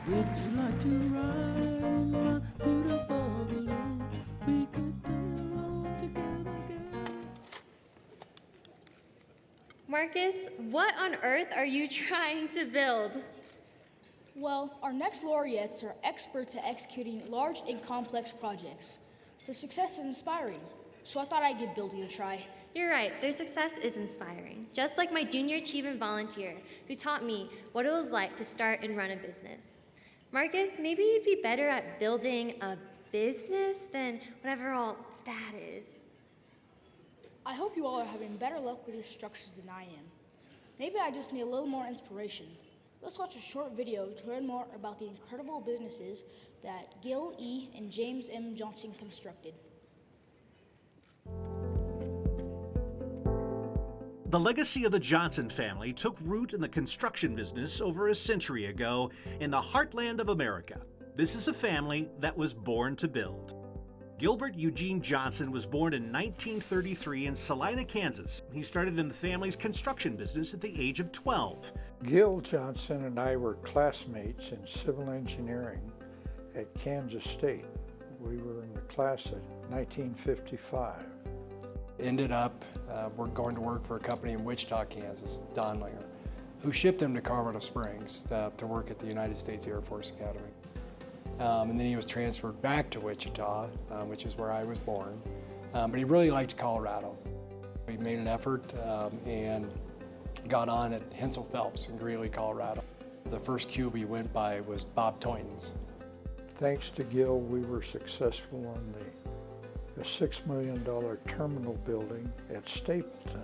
Would you like to ride in my beautiful balloon? We could dance along together again. Marcus, what on earth are you trying to build? Well, our next laureates are experts at executing large and complex projects. Their success is inspiring, so I thought I'd give building a try. You're right, their success is inspiring. Just like my junior achievement volunteer, who taught me what it was like to start and run a business. Marcus, maybe you'd be better at building a business than whatever all that is. I hope you all are having better luck with your structures than I am. Maybe I just need a little more inspiration. Let's watch a short video to learn more about the incredible businesses that Gil E. and James M. Johnson constructed. The legacy of the Johnson family took root in the construction business over a century ago in the heartland of America. This is a family that was born to build. Gilbert Eugene Johnson was born in 1933 in Salina, Kansas. He started in the family's construction business at the age of 12. Gil Johnson and I were classmates in civil engineering at Kansas State. We were in the class of 1955. Ended up we're going to work for a company in Wichita, Kansas, Donlinger, who shipped him to Colorado Springs to work at the United States Air Force Academy. And then he was transferred back to Wichita, which is where I was born. But he really liked Colorado. He made an effort and got on at Hensel Phelps in Greeley, Colorado. The first cube he went by was Bob Toynton's. Thanks to Gil, we were successful on the $6 million terminal building at Stapleton.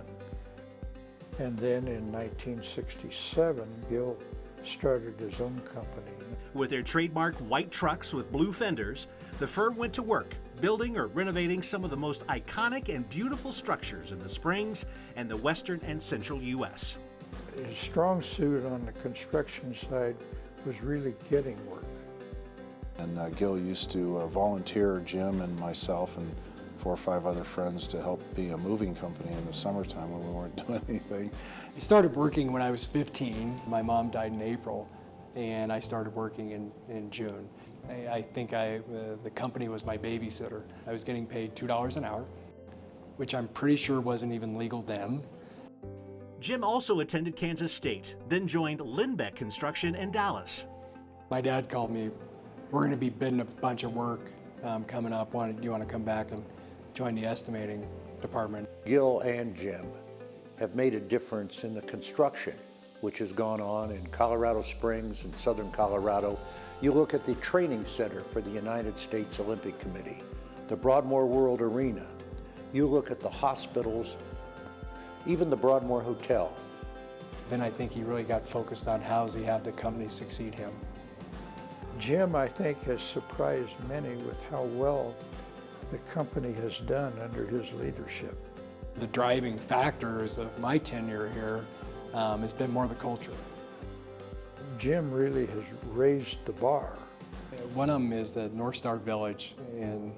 And then in 1967, Gil started his own company. With their trademark white trucks with blue fenders, the firm went to work building or renovating some of the most iconic and beautiful structures in the Springs and the western and central U.S. His strong suit on the construction side was really getting work. And Gil used to volunteer Jim and myself and 4 or 5 other friends to help be a moving company in the summertime when we weren't doing anything. I started working when I was 15. My mom died in April, and I started working in June. I think the company was my babysitter. I was getting paid $2 an hour, which I'm pretty sure wasn't even legal then. Jim also attended Kansas State, then joined Lindbeck Construction in Dallas. My dad called me, we're going to be bidding a bunch of work coming up. Do you want to come back and join the estimating department? Gil and Jim have made a difference in the construction, which has gone on in Colorado Springs and southern Colorado. You look at the training center for the United States Olympic Committee, the Broadmoor World Arena. You look at the hospitals, even the Broadmoor Hotel. Then I think he really got focused on how does he have the company succeed him. Jim, I think, has surprised many with how well the company has done under his leadership. The driving factors of my tenure here has been more the culture. Jim really has raised the bar. One of them is the North Star Village in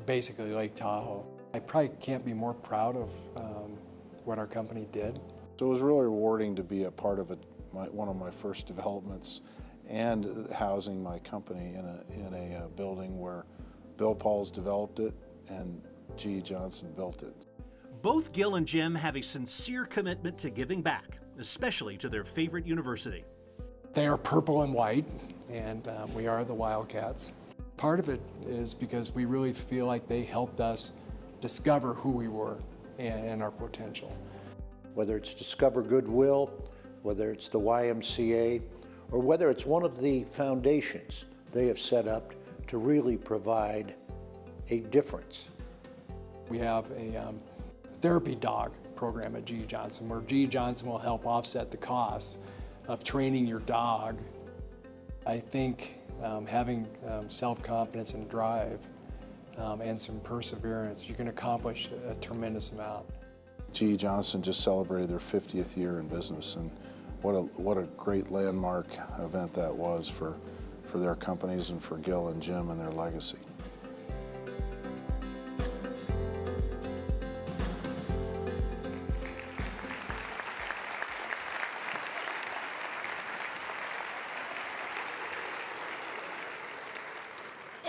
basically Lake Tahoe. I probably can't be more proud of what our company did. So it was really rewarding to be a part of one of my first developments and housing my company in a building where Bill Pauls developed it and G. Johnson built it. Both Gil and Jim have a sincere commitment to giving back, especially to their favorite university. They are purple and white, and we are the Wildcats. Part of it is because we really feel like they helped us discover who we were and our potential. Whether it's Discover Goodwill, whether it's the YMCA, or whether it's one of the foundations they have set up to really provide a difference. We have a therapy dog program at G. Johnson, where G. Johnson will help offset the costs of training your dog. I think having self-confidence and drive and some perseverance, you can accomplish a tremendous amount. G. Johnson just celebrated their 50th year in business, and what a great landmark event that was for their companies and for Gil and Jim and their legacy.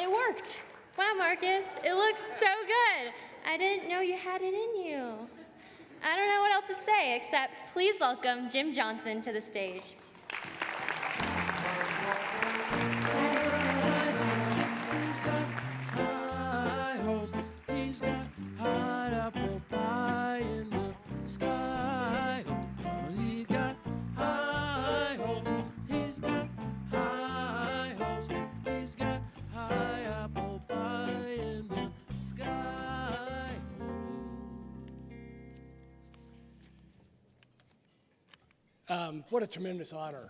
it worked. Wow, Marcus, it looks so good. I didn't know you had it in you. I don't know what else to say except please welcome Jim Johnson to the stage. High hopes, he's got hot apple pie in the sky. Oh, he's got high hopes, he's got high hopes, he's got high apple pie in the sky. What a tremendous honor,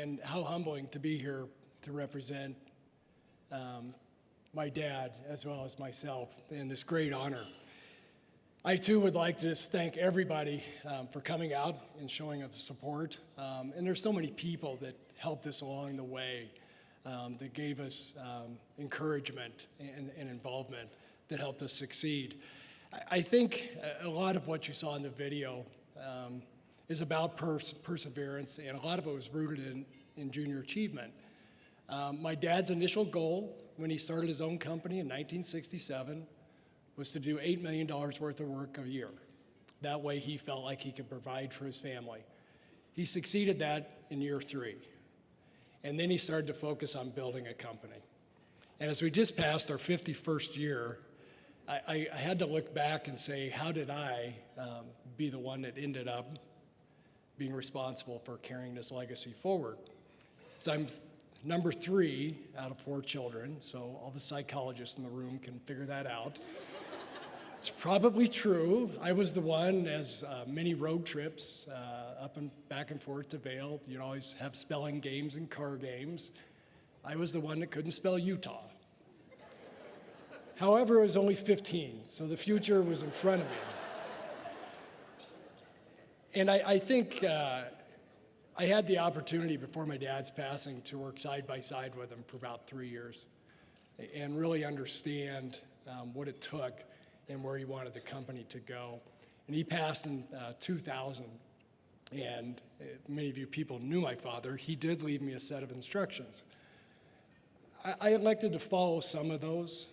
and how humbling to be here to represent my dad as well as myself in this great honor. I too would like to just thank everybody for coming out and showing us support. And there's so many people that helped us along the way, that gave us encouragement and involvement that helped us succeed. I think a lot of what you saw in the video is about perseverance, and a lot of it was rooted in junior achievement. My dad's initial goal when he started his own company in 1967 was to do $8 million worth of work a year. That way he felt like he could provide for his family. He succeeded that in year 3. And then he started to focus on building a company. And as we just passed our 51st year, I had to look back and say, how did I be the one that ended up being responsible for carrying this legacy forward? So I'm number 3 out of 4 children, so all the psychologists in the room can figure that out. It's probably true. I was the one, as many road trips up and back and forth to Vail, you always have spelling games and car games. I was the one that couldn't spell Utah. However, I was only 15, so the future was in front of me. And I think I had the opportunity before my dad's passing to work side by side with him for about 3 years and really understand what it took and where he wanted the company to go. And he passed in 2000, and many of you people knew my father. He did leave me a set of instructions. I elected to follow some of those,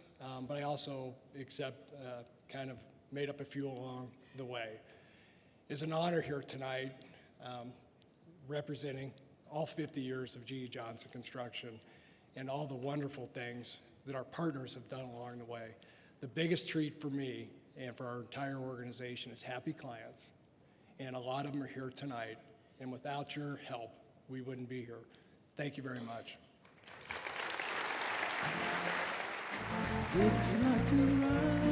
but I also kind of made up a few along the way. It's an honor here tonight, representing all 50 years of G.E. Johnson Construction and all the wonderful things that our partners have done along the way. The biggest treat for me and for our entire organization is happy clients, and a lot of them are here tonight, and without your help, we wouldn't be here. Thank you very much. Would you like to ride?